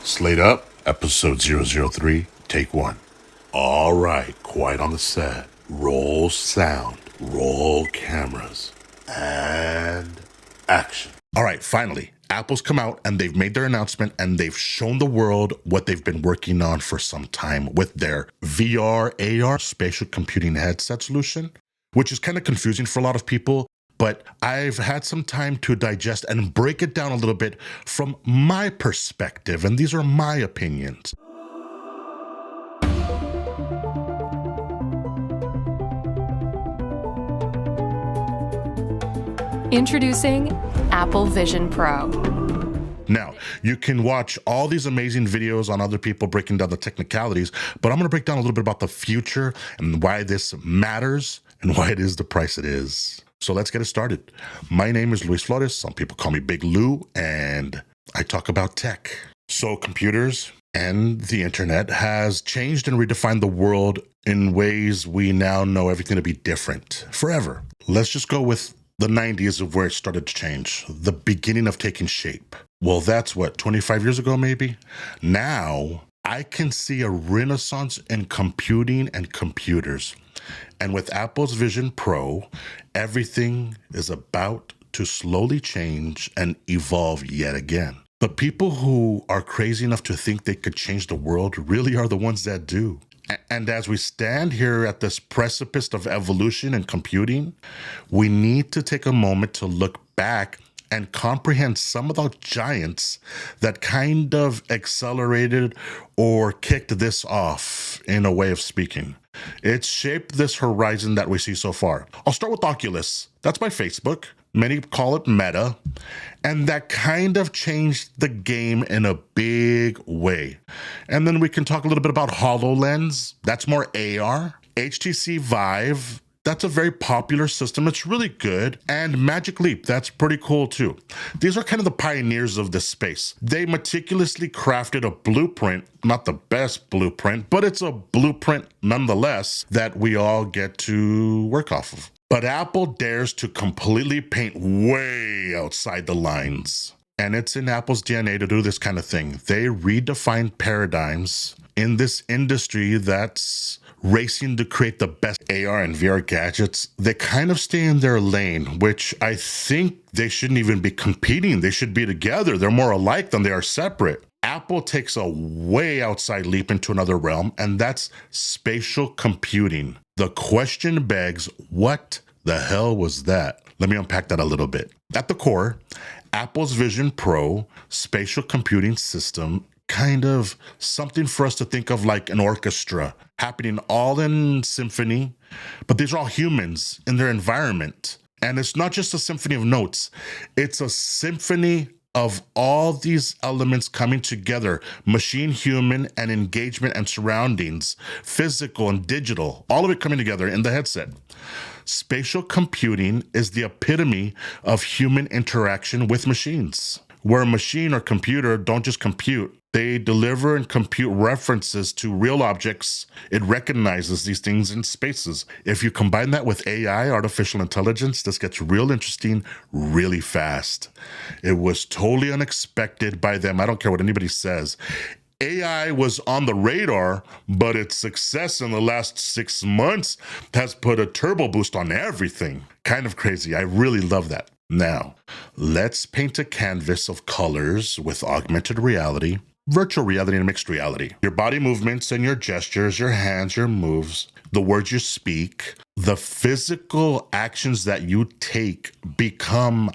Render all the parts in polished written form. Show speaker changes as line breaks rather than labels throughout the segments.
Slate Up, episode 003, take one. All right, quiet on the set. Roll sound, roll cameras, and action. All right, finally, Apple's come out and they've made their announcement and they've shown the world what they've been working on for some time with their VR, AR, spatial computing headset solution, which is kind of confusing for a lot of people. But I've had some time to digest and break it down a little bit from my perspective, and these are my opinions.
Introducing Apple Vision Pro.
Now, you can watch all these amazing videos on other people breaking down the technicalities, but I'm going to break down a little bit about the future and why this matters and why it is the price it is. So let's get it started. My name is Luis Flores. Some people call me Big Lou, and I talk about tech. So computers and the internet has changed and redefined the world in ways we now know everything to be different forever. Let's just go with the 90s of where it started to change, the beginning of taking shape. Well, that's what, 25 years ago, maybe? Now, I can see a renaissance in computing and computers. And with Apple's Vision Pro, everything is about to slowly change and evolve yet again. The people who are crazy enough to think they could change the world really are the ones that do. And as we stand here at this precipice of evolution and computing, we need to take a moment to look back and comprehend some of the giants that kind of accelerated or kicked this off, in a way of speaking. It's shaped this horizon that we see so far. I'll start with Oculus. That's my Facebook. Many call it Meta. And that kind of changed the game in a big way. And then we can talk a little bit about HoloLens. That's more AR. HTC Vive. That's a very popular system. It's really good. And Magic Leap, that's pretty cool too. These are kind of the pioneers of this space. They meticulously crafted a blueprint, not the best blueprint, but it's a blueprint nonetheless that we all get to work off of. But Apple dares to completely paint way outside the lines. And it's in Apple's DNA to do this kind of thing. They redefine paradigms in this industry that's racing to create the best AR and VR gadgets. They kind of stay in their lane, which I think they shouldn't even be competing. They should be together. They're more alike than they are separate. Apple takes a way outside leap into another realm, and that's spatial computing. The question begs, what the hell was that? Let me unpack that a little bit. At the core, Apple's Vision Pro spatial computing system, kind of something for us to think of like an orchestra happening all in symphony, but these are all humans in their environment. And it's not just a symphony of notes, it's a symphony of all these elements coming together, machine, human, and engagement and surroundings, physical and digital, all of it coming together in the headset. Spatial computing is the epitome of human interaction with machines, where a machine or computer don't just compute, they deliver and compute references to real objects. It recognizes these things in spaces. If you combine that with AI, artificial intelligence, this gets real interesting really fast. It was totally unexpected by them. I don't care what anybody says. AI was on the radar, but its success in the last 6 months has put a turbo boost on everything. Kind of crazy. I really love that. Now, let's paint a canvas of colors with augmented reality, virtual reality, and mixed reality. Your body movements and your gestures, your hands, your moves, the words you speak, the physical actions that you take become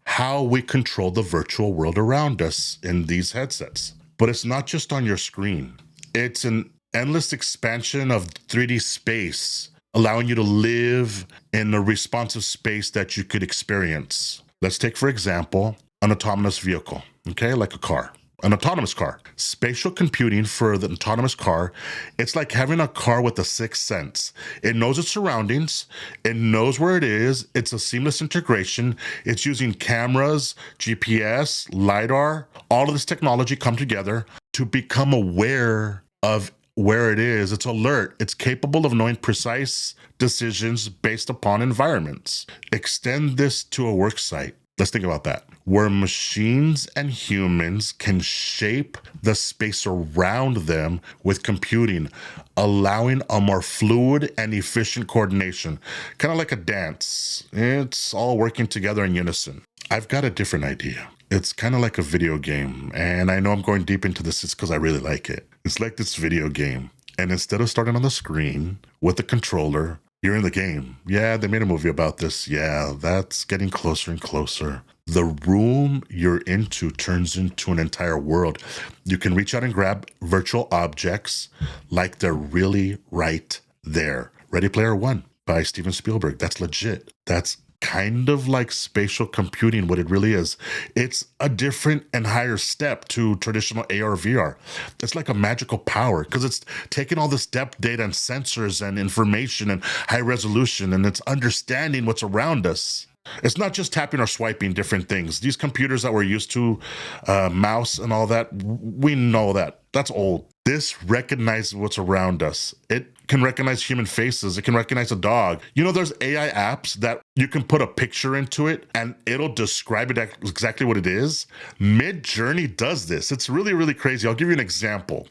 how we control the virtual world around us in these headsets. But it's not just on your screen. It's an endless expansion of 3D space, allowing you to live in a responsive space that you could experience. Let's take, for example, an autonomous vehicle, okay, like a car. An autonomous car. Spatial computing for the autonomous car, it's like having a car with a sixth sense. It knows its surroundings, it knows where it is, it's a seamless integration, it's using cameras, GPS, LiDAR, all of this technology come together to become aware of where it is. It's alert, it's capable of knowing precise decisions based upon environments. Extend this to a work site. Let's think about that. where machines and humans can shape the space around them with computing, allowing a more fluid and efficient coordination. Kind of like a dance. It's all working together in unison. I've got a different idea. It's kind of like a video game, and I know I'm going deep into this, it's because I really like it. It's like this video game, and instead of starting on the screen with the controller, you're in the game. Yeah, they made a movie about this. Yeah, that's getting closer and closer. The room you're into turns into an entire world. You can reach out and grab virtual objects like they're really right there. Ready Player One by Steven Spielberg. That's legit. That's kind of like spatial computing, what it really is. It's a different and higher step to traditional AR VR. It's like a magical power because it's taking all this depth data and sensors and information and high resolution, and it's understanding what's around us. It's not just tapping or swiping different things. These computers that we're used to, mouse and all that, we know that. That's old. This recognizes what's around us. It can recognize human faces. It can recognize a dog. You know, there's AI apps that you can put a picture into it and it'll describe it exactly what it is. Midjourney does this. It's really, really crazy. I'll give you an example.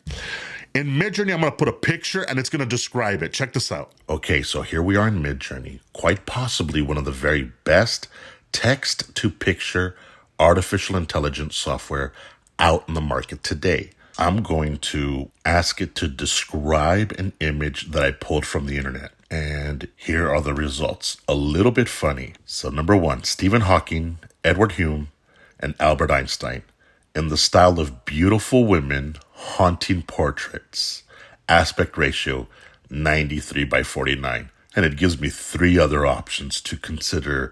In Midjourney, I'm going to put a picture and it's going to describe it. Check this out. Okay, so here we are in Midjourney, quite possibly one of the very best text-to-picture artificial intelligence software out in the market today. I'm going to ask it to describe an image that I pulled from the internet. And here are the results. A little bit funny. So number one, Stephen Hawking, Edward Hume, and Albert Einstein in the style of beautiful women haunting portraits. Aspect ratio 93:49. And it gives me three other options to consider.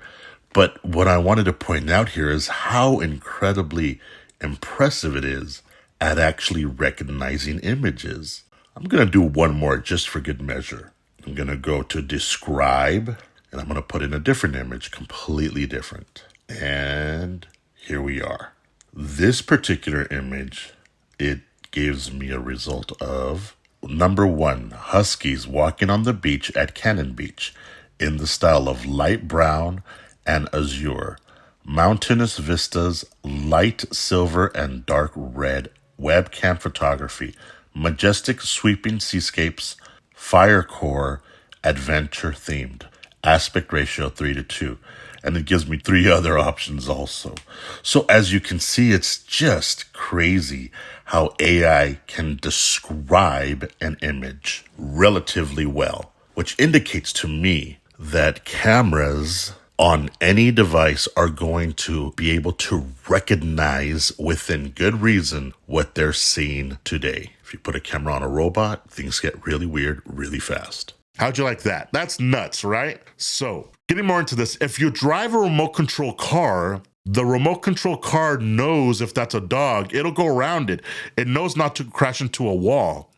But what I wanted to point out here is how incredibly impressive it is at actually recognizing images. I'm going to do one more just for good measure. I'm going to go to describe, and I'm going to put in a different image, completely different. And here we are. This particular image, it gives me a result of number one, huskies walking on the beach at Cannon Beach in the style of light brown and azure. Mountainous vistas, light silver and dark red, webcam photography, majestic sweeping seascapes, fire core, adventure themed, aspect ratio 3:2. And it gives me three other options also. So as you can see, it's just crazy how AI can describe an image relatively well, which indicates to me that cameras on any device are going to be able to recognize within good reason what they're seeing today. If you put a camera on a robot, things get really weird really fast. How'd you like that? That's nuts, right? So, getting more into this, if you drive a remote control car, the remote control car knows if that's a dog, it'll go around it. It knows not to crash into a wall.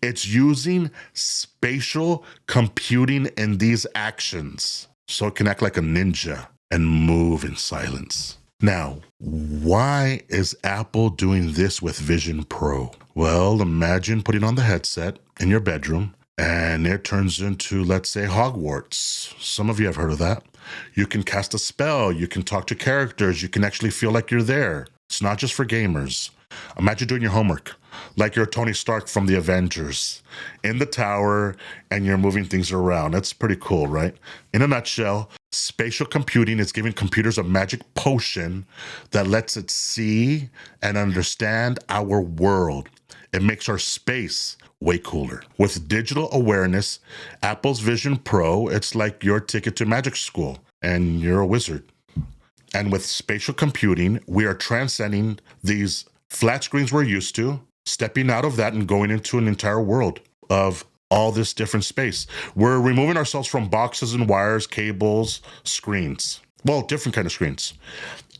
It's using spatial computing in these actions, so it can act like a ninja and move in silence. Now, why is Apple doing this with Vision Pro? Well, imagine putting on the headset in your bedroom, and it turns into, let's say, Hogwarts. Some of you have heard of that. You can cast a spell. You can talk to characters. You can actually feel like you're there. It's not just for gamers. Imagine doing your homework, like you're Tony Stark from the Avengers, in the tower, and you're moving things around. That's pretty cool, right? In a nutshell, spatial computing is giving computers a magic potion that lets it see and understand our world. It makes our space way cooler. With digital awareness, Apple's Vision Pro, it's like your ticket to magic school, and you're a wizard. And with spatial computing, we are transcending these flat screens we're used to, stepping out of that and going into an entire world of all this different space. We're removing ourselves from boxes and wires, cables, screens. Well, different kind of screens.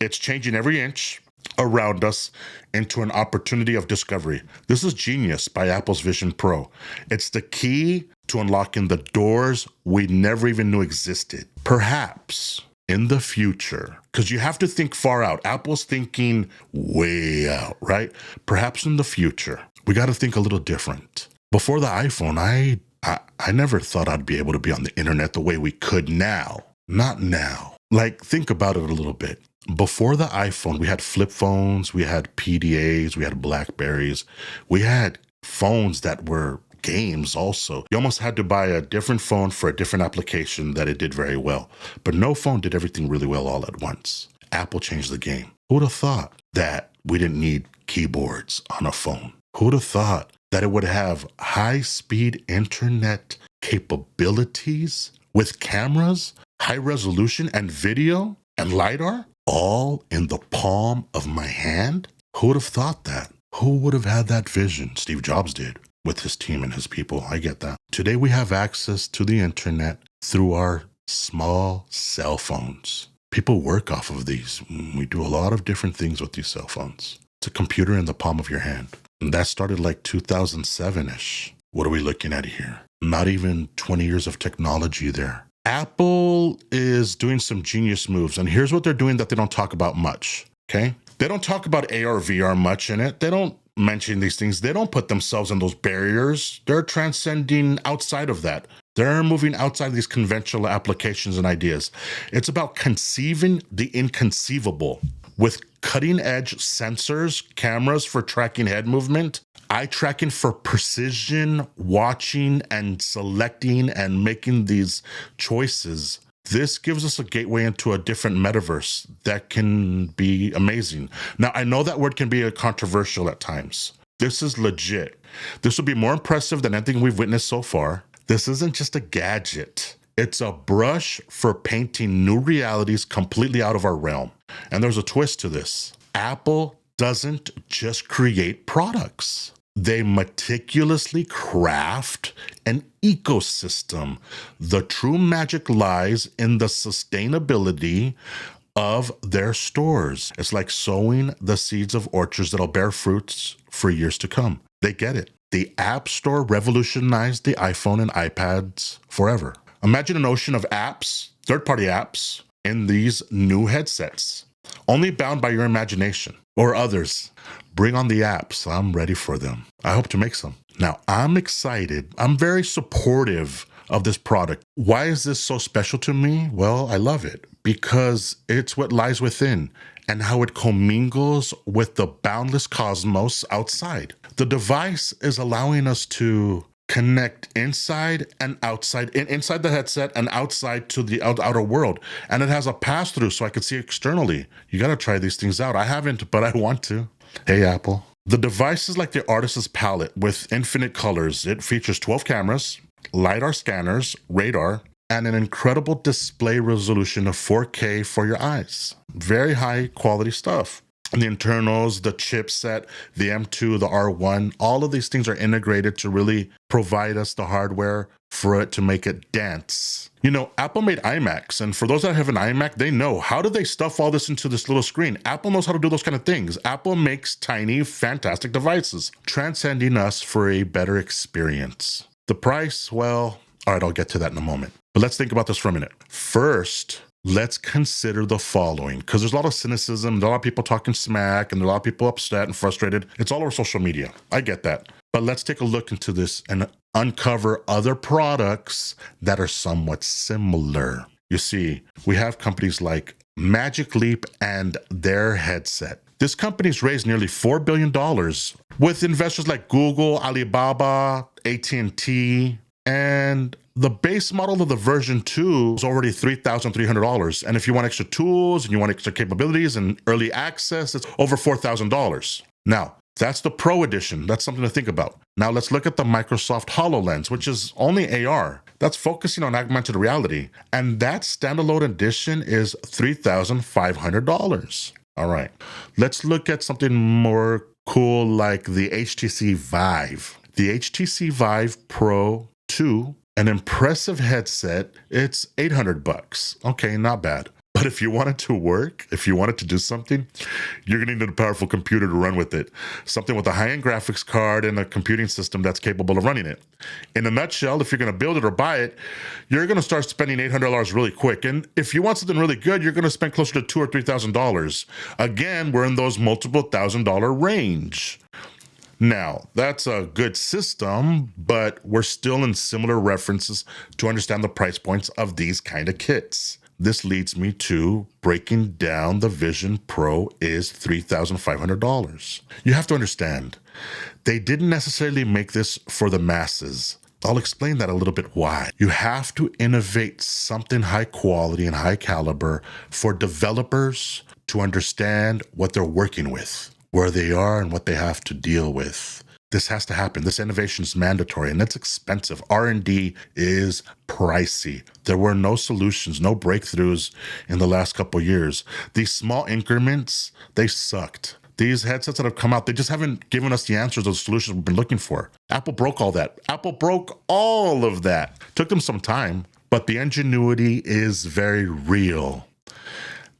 It's changing every inch around us into an opportunity of discovery. This is genius by Apple's Vision Pro. It's the key to unlocking the doors we never even knew existed. Perhaps in the future, because you have to think far out. Apple's thinking way out, right? Perhaps in the future, we got to think a little different. Before the iPhone, I never thought I'd be able to be on the internet the way we could now. Not now. Like, think about it a little bit. Before the iPhone, we had flip phones, we had PDAs, we had Blackberries, we had phones that were games also. You almost had to buy a different phone for a different application that it did very well. But no phone did everything really well all at once. Apple changed the game. Who would have thought that we didn't need keyboards on a phone? Who would have thought that it would have high-speed internet capabilities with cameras, high resolution and video and LiDAR all in the palm of my hand? Who would have thought that? Who would have had that vision? Steve Jobs did with his team and his people. I get that. Today we have access to the internet through our small cell phones. People work off of these. We do a lot of different things with these cell phones. It's a computer in the palm of your hand. And that started like 2007-ish. What are we looking at here? Not even 20 years of technology there. Apple is doing some genius moves, and here's what they're doing that they don't talk about much, okay? They don't talk about AR, VR much in it. They don't mention these things. They don't put themselves in those barriers. They're transcending outside of that. They're moving outside these conventional applications and ideas. It's about conceiving the inconceivable with cutting-edge sensors, cameras for tracking head movement, eye tracking for precision, watching and selecting and making these choices. This gives us a gateway into a different metaverse that can be amazing. Now, I know that word can be controversial at times. This is legit. This will be more impressive than anything we've witnessed so far. This isn't just a gadget. It's a brush for painting new realities completely out of our realm. And there's a twist to this. Apple doesn't just create products. They meticulously craft an ecosystem. The true magic lies in the sustainability of their stores. It's like sowing the seeds of orchards that'll bear fruits for years to come. They get it. The App Store revolutionized the iPhone and iPads forever. Imagine an ocean of apps, third-party apps, in these new headsets, only bound by your imagination or others. Bring on the apps. I'm ready for them. I hope to make some. Now, I'm excited. I'm very supportive of this product. Why is this so special to me? Well, I love it because it's what lies within and how it commingles with the boundless cosmos outside. The device is allowing us to connect inside and outside, inside the headset and outside to the outer world. And it has a pass-through so I can see externally. You got to try these things out. I haven't, but I want to. Hey, Apple. The device is like the artist's palette with infinite colors. It features 12 cameras, LiDAR scanners, radar, and an incredible display resolution of 4K for your eyes. Very high quality stuff. And the internals, the chipset, the M2, the R1, all of these things are integrated to really provide us the hardware for it to make it dance. You know, Apple made iMacs, and for those that have an iMac, they know how do they stuff all this into this little screen. Apple knows how to do those kind of things. Apple makes tiny, fantastic devices, transcending us for a better experience. The price, well, all right, I'll get to that in a moment. But let's think about this for a minute. First, let's consider the following, because there's a lot of cynicism, there's a lot of people talking smack, and there's a lot of people upset and frustrated. It's all over social media. I get that. But let's take a look into this and uncover other products that are somewhat similar. You see, we have companies like Magic Leap and their headset. This company's raised nearly $4 billion with investors like Google, Alibaba, AT&T, and the base model of the version 2 is already $3,300. And if you want extra tools and you want extra capabilities and early access, it's over $4,000. Now, that's the Pro Edition. That's something to think about. Now let's look at the Microsoft HoloLens, which is only AR. That's focusing on augmented reality. And that standalone edition is $3,500. All right, let's look at something more cool like the HTC Vive. The HTC Vive Pro 2, an impressive headset, it's $800. Okay, not bad. But if you want it to work, if you want it to do something, you're gonna need a powerful computer to run with it. Something with a high-end graphics card and a computing system that's capable of running it. In a nutshell, if you're gonna build it or buy it, you're gonna start spending $800 really quick. And if you want something really good, you're gonna spend closer to $2,000 or $3,000. Again, we're in those multiple $1,000 range. Now, that's a good system, but we're still in similar references to understand the price points of these kind of kits. this leads me to breaking down the Vision Pro is $3,500. You have to understand, they didn't necessarily make this for the masses. I'll explain that a little bit why. You have to innovate something high quality and high caliber for developers to understand what they're working with, where they are and what they have to deal with. This has to happen. This innovation is mandatory and it's expensive. R&D is pricey. There were no solutions, no breakthroughs in the last couple of years. These small increments, they sucked. These headsets that have come out, they just haven't given us the answers or the solutions we've been looking for. Apple broke all that. Apple broke all of that. Took them some time, but the ingenuity is very real.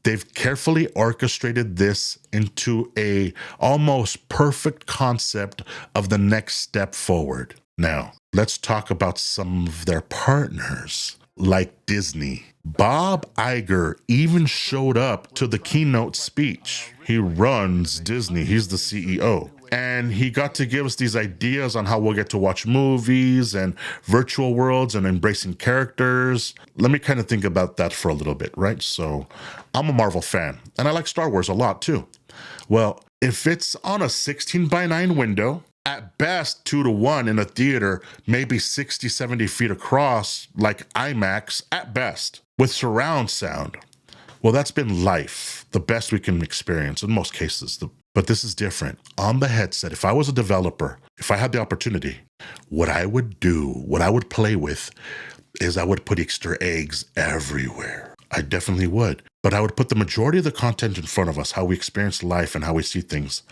They've carefully orchestrated this into a almost perfect concept of the next step forward. Now, let's talk about some of their partners, like Disney. Bob Iger even showed up to the keynote speech. He runs Disney. He's the CEO. And he got to give us these ideas on how we'll get to watch movies and virtual worlds and embracing characters. Let me kind of think about that for a little bit, right? So I'm a Marvel fan, and I like Star Wars a lot too. Well, if it's on a 16:9 window, at best 2-to-1 in a theater, maybe 60, 70 feet across, like IMAX, at best, with surround sound. Well, that's been life, the best we can experience in most cases. But this is different. On the headset, if I was a developer, if I had the opportunity, what I would do, what I would play with, is I would put Easter eggs everywhere. I definitely would. But I would put the majority of the content in front of us, how we experience life and how we see things.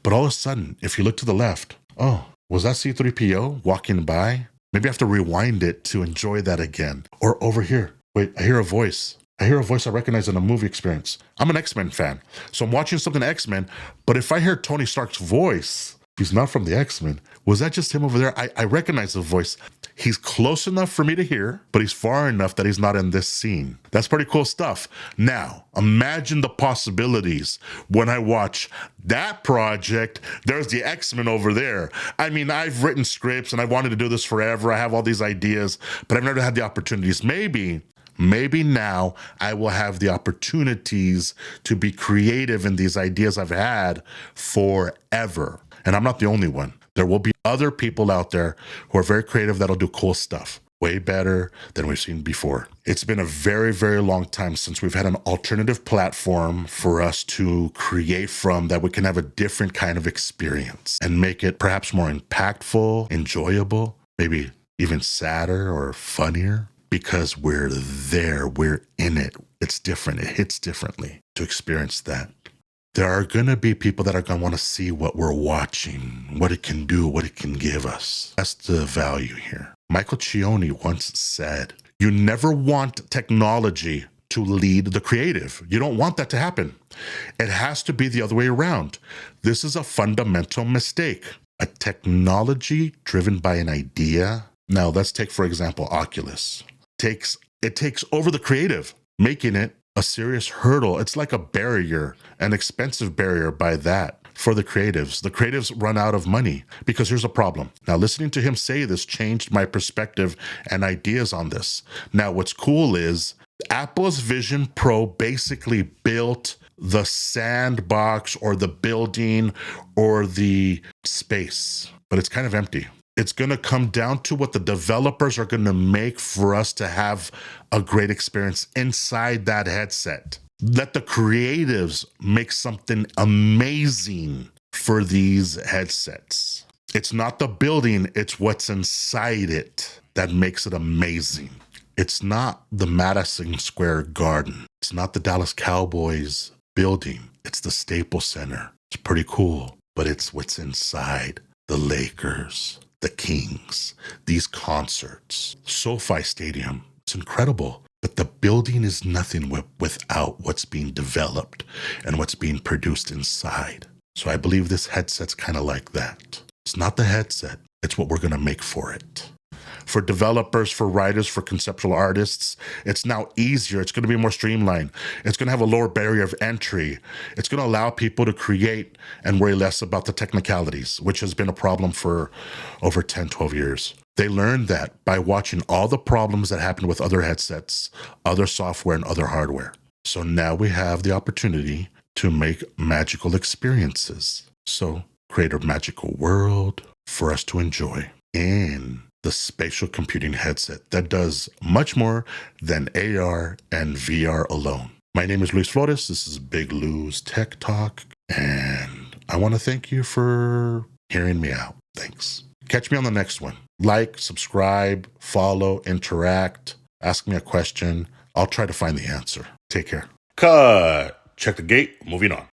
But all of a sudden, if you look to the left, oh, was that C-3PO walking by? Maybe I have to rewind it to enjoy that again. Or over here, wait, I hear a voice. I hear a voice I recognize in a movie experience. I'm an X-Men fan, so I'm watching something X-Men, but if I hear Tony Stark's voice, he's not from the X-Men. Was that just him over there? I recognize the voice. He's close enough for me to hear, but he's far enough that he's not in this scene. That's pretty cool stuff. Now, imagine the possibilities when I watch that project. There's the X-Men over there. I mean, I've written scripts and I wanted to do this forever. I have all these ideas, but I've never had the opportunities. Maybe now I will have the opportunities to be creative in these ideas I've had forever. And I'm not the only one. There will be other people out there who are very creative that'll do cool stuff, way better than we've seen before. It's been a very, very long time since we've had an alternative platform for us to create from that we can have a different kind of experience and make it perhaps more impactful, enjoyable, maybe even sadder or funnier. Because we're there, we're in it. It's different, it hits differently to experience that. There are gonna be people that are gonna wanna see what we're watching, what it can do, what it can give us. That's the value here. Michael Cioni once said, you never want technology to lead the creative. You don't want that to happen. It has to be the other way around. This is a fundamental mistake. A technology driven by an idea. Now let's take, for example, Oculus. It takes over the creative, making it a serious hurdle. It's like a barrier, an expensive barrier by that for the creatives. The creatives run out of money because here's a problem. Now, listening to him say this changed my perspective and ideas on this. Now, what's cool is Apple's Vision Pro basically built the sandbox or the building or the space, but it's kind of empty. It's going to come down to what the developers are going to make for us to have a great experience inside that headset. Let the creatives make something amazing for these headsets. It's not the building, it's what's inside it that makes it amazing. It's not the Madison Square Garden. It's not the Dallas Cowboys building. It's the Staples Center. It's pretty cool, but it's what's inside. The Lakers, the Kings, these concerts, SoFi Stadium. It's incredible, but the building is nothing without what's being developed and what's being produced inside. So I believe this headset's kind of like that. It's not the headset, it's what we're going to make for it. for developers, for writers, for conceptual artists. It's now easier. It's going to be more streamlined. It's going to have a lower barrier of entry. It's going to allow people to create and worry less about the technicalities, which has been a problem for over 10, 12 years. They learned that by watching all the problems that happened with other headsets, other software, and other hardware. So now we have the opportunity to make magical experiences. So create a magical world for us to enjoy in the spatial computing headset that does much more than AR and VR alone. My name is Luis Flores. This is Big Lou's Tech Talk, and I want to thank you for hearing me out. Thanks. Catch me on the next one. Like, subscribe, follow, interact, ask me a question. I'll try to find the answer. Take care. Cut. Check the gate. Moving on.